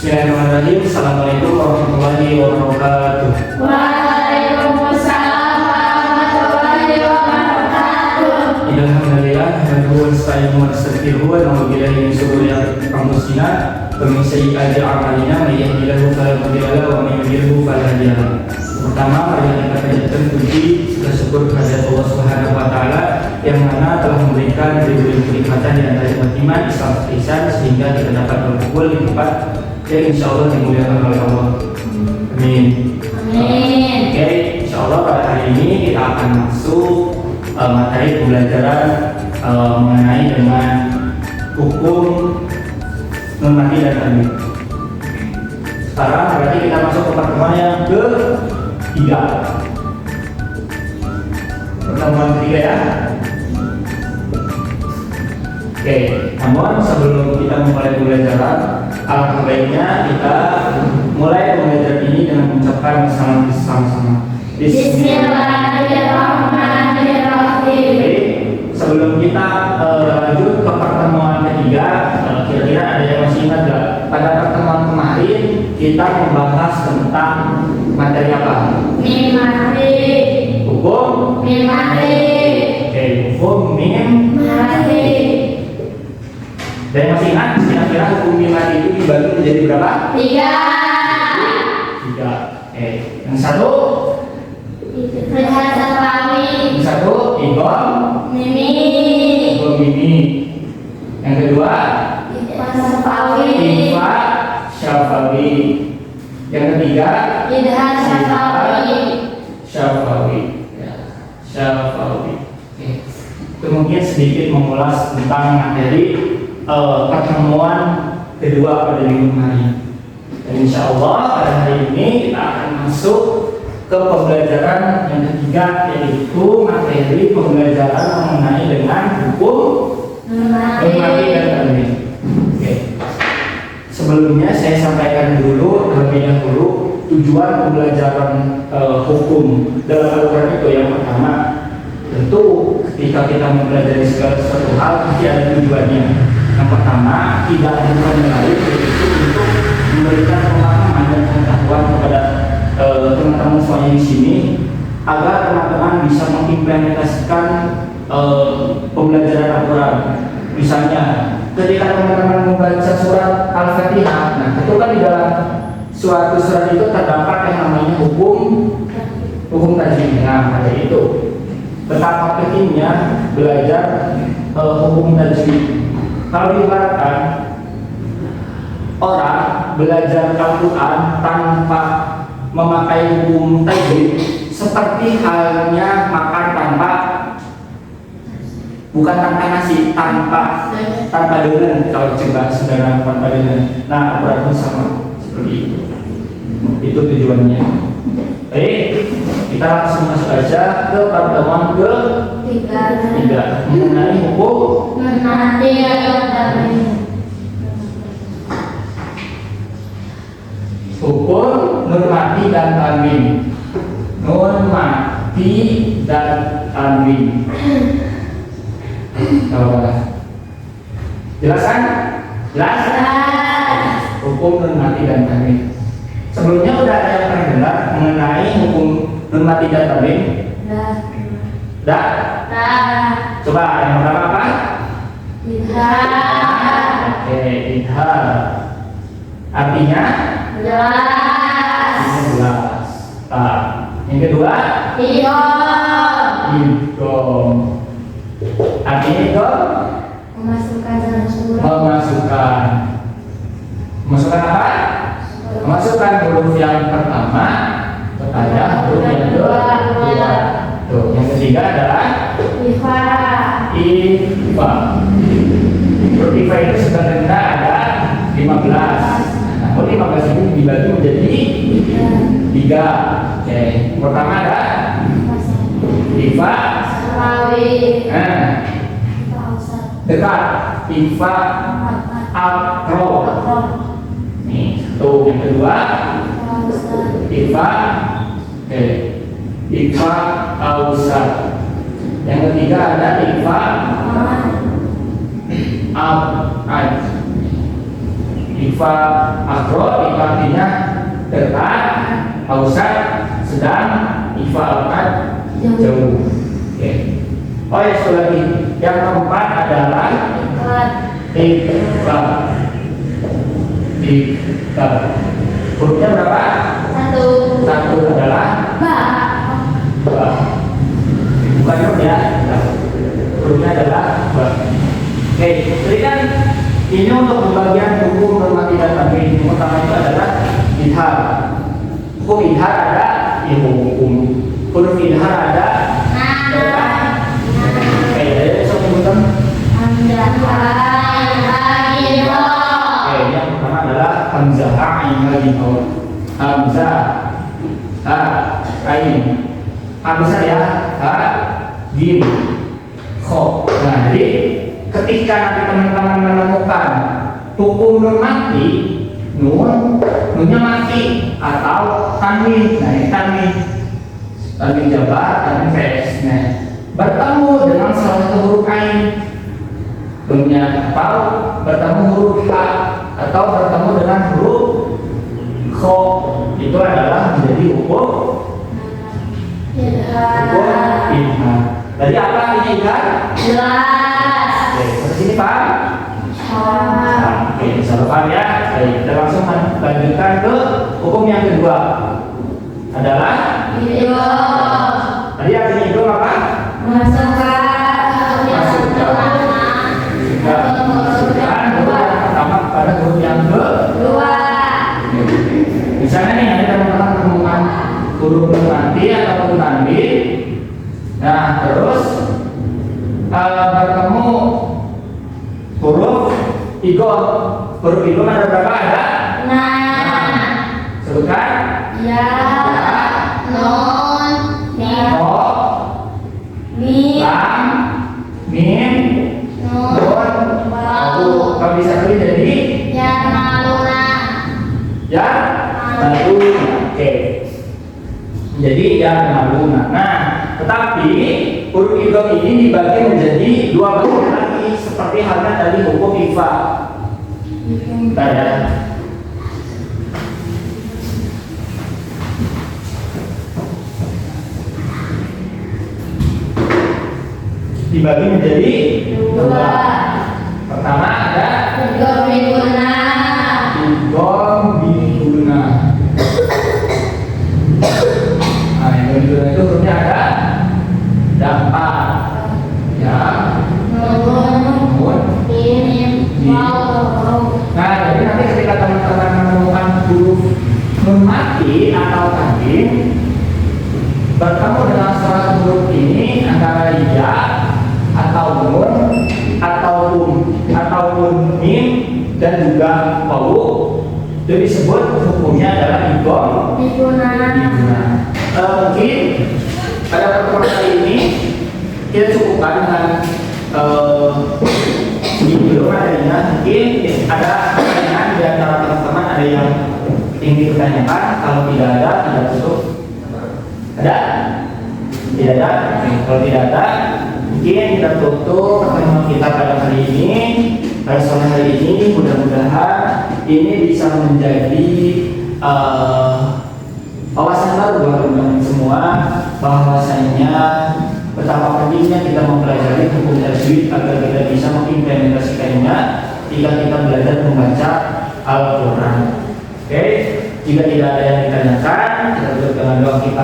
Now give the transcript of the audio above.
Bismillahirrahmanirrahim. Assalamualaikum warahmatullahi wabarakatuh. Waalaikumsalam warahmatullahi wabarakatuh. Alhamdulillah, nahmaduhu wa nasta'inuhu wa nastaghfiruhu wa na'udzu billahi min shururi anfusina wa min sayyi'ati a'malina may yahdihillahu fala mudilla lahu wa may yudlilhu fala hadiya lahu. Pertama, marilah kita panjatkan puji serta syukur kepada Allah Subhanahu wa taala yang mana telah memberikan ribuan kenikmatan di antara umat iman Islam Kristen sehingga kita dapat berkumpul di tempat yang insyaallah dimuliakan oleh Allah. Amin. Amin. Oke, insyaallah pada hari ini kita akan masuk materi pembelajaran mengenai dengan hukum nun mati dan tanwin. Sekarang berarti kita masuk ke pertemuan yang ketiga. Pertemuan ketiga ya. Oke, namun sebelum kita mulai pembelajaran, alangkah baiknya kita mulai pembelajaran ini dengan mengucapkan salam bersama-sama. Bismillahirrahmanirrahim. Oke, sebelum kita lanjut ke pertemuan ketiga, kira-kira ada yang masih ingat gak? Pada pertemuan kemarin kita membahas tentang materi apa? Mim mati. Hukum Mim mati. Oke, hukum mim. Mati. Dan masih ingat kira-kira hukum mim mati itu dibagi menjadi berapa? 3. 3. Oke, yang satu, Bahasa Pawi. yang satu idgham Mimi. mimi. Yang kedua Bahasa Pawi. ikhfa syafawi. Yang ketiga Idhar Syafawi. syafawi. Ya, syafawi. Oke. Itu mungkin sedikit mengulas tentang materi pertemuan kedua pada minggu kemarin. Dan insya Allah pada hari ini kita akan masuk ke pembelajaran yang ketiga, yaitu materi pembelajaran mengenai dengan hukum Mati. mati dan tanwin. Oke. Sebelumnya saya sampaikan dulu terlebih dahulu tujuan pembelajaran hukum dalam Al-Quran itu. Yang pertama, tentu ketika kita mempelajari segala sesuatu hal pasti ada tujuannya. Yang pertama, tidak ada tujuan lain yaitu untuk memberikan pemahaman dan pengetahuan kepada teman-teman semuanya di sini agar teman-teman bisa mengimplementasikan pembelajaran Al-Quran. Misalnya, ketika teman-teman membaca surat Al-Fatihah, nah itu kan di dalam suatu surat itu terdapat yang namanya hukum tajwid. Nah, ada itu. Betapa pentingnya belajar hukum tajwid. Kalau diibaratkan orang belajar Al-Quran tanpa memakai hukum tajwid seperti halnya makan bukan tanpa nasi, tanpa dengan, kalau coba saudara tanpa dengan. Nah, Al-Quran sama seperti itu. Itu tujuannya. Baik, kita langsung masuk aja ke pertemuan ketiga mengenai hukum Mati atau tanwin. hukum nun mati dan tanwin. Nun mati dan tanwin. Jelas kan? Jelas? Hukum nun mati dan tanwin. Sebelumnya udah ada yang pernah dengar mengenai hukum nun mati dan tanwin? Dah? Coba yang pertama apa? Idhar. Oke, idhar. Artinya? Jelas. Jelas. Yang kedua? Idhar. Idgham. Artinya idgham? Memasukkan dalam surat. Memasukkan apa? Memasukkan huruf yang pertama kepada huruf yang kedua. Tuh, yang ketiga adalah Ifa. ifa. Huruf ifa itu sebenarnya ada 15. Namun 15 itu dibagi menjadi 3. Oke, pertama ada ifa. Selawi. Dekat ifa akro. Nih, satu. Yang kedua ifa ifa ausat. Yang ketiga ada ifa abad. Ifa akro, Ifa artinya dekat, ausat sedang, Ifa akat jauh. Oke. Oh ya, sekali lagi. Yang keempat adalah Ifa. Ifa. Hurufnya berapa? Satu adalah Ba. ba. Bukan huruf ya. Hurufnya adalah ba. Oke, jadi kan ini untuk pembagian hukum normatif dan tanwin. Yang pertama itu adalah idhar. Hukum idhar ada, ya hukum huruf idhar ada. Berapa? Oke, jadi saya sebutkan. Oke, yang pertama adalah hamzah ain lagi hamzah ha ain hamzah ya ha jim kho. Nah, jadi ketika nanti teman-teman menemukan hukum nun mati, nunnya mati atau tanwin, nah ini tanwin jabar, tanwin fes, nah bertemu dengan salah satu huruf ain, nunnya atau bertemu huruf ha atau bertemu dengan huruf kho, itu adalah menjadi hukum idhar. Tadi apa artinya idhar? Jelas. Oke, sampai sini Pak. Oke, bisa paham ya. Baik, kita langsung lanjutkan ke hukum yang kedua. Adalah tadi artinya itu apa? Masukkan Masukkan huruf yang pertama pada huruf yang kedua. Misalnya nih, ada teman-teman menemukan huruf nun mati ataupun tanwin. Nah, terus bertemu huruf igon. Huruf igon ada berapa? Ada? Sebutkan. Ya, non, Ho, lam, mim, nun, wawu. Kalau bisa tulis jadi ya, maluna. Oke. Jadi ya maluna. Nah, tetapi huruf idgham ini dibagi menjadi dua bagian lagi seperti halnya tadi hukum ifa. Bentar ya. Dibagi menjadi dua. Pertama ada idgham biguna. Nah, yang biguna itu hurufnya ada empat. Ya. Nun. Nah, jadi nanti ketika teman-teman menemukan huruf nun mati atau tanwin bertemu dengan salah huruf ini antara ya atau nun ataupun mim dan juga wawu, itu disebut hukumnya adalah idgham biguna. Mungkin pada pertemuan kali ini kita cukupkan dengan ini dulu materinya. Mungkin ada pertanyaan di antara teman-teman, ada yang ingin ditanyakan. Kalau tidak ada, kita tutup. Ada? Tidak ada? Kalau tidak ada, mungkin kita tutup pertemuan kita pada hari ini. Pada sore hari ini, mudah-mudahan ini bisa menjadi wawasan baru buat teman-teman semua, bahwasanya betapa pentingnya kita mempelajari hukum tajwid agar kita bisa mengimplementasikannya jika kita belajar membaca Al-Quran. Oke, jika tidak ada yang ditanyakan, kita tutup dengan doa kita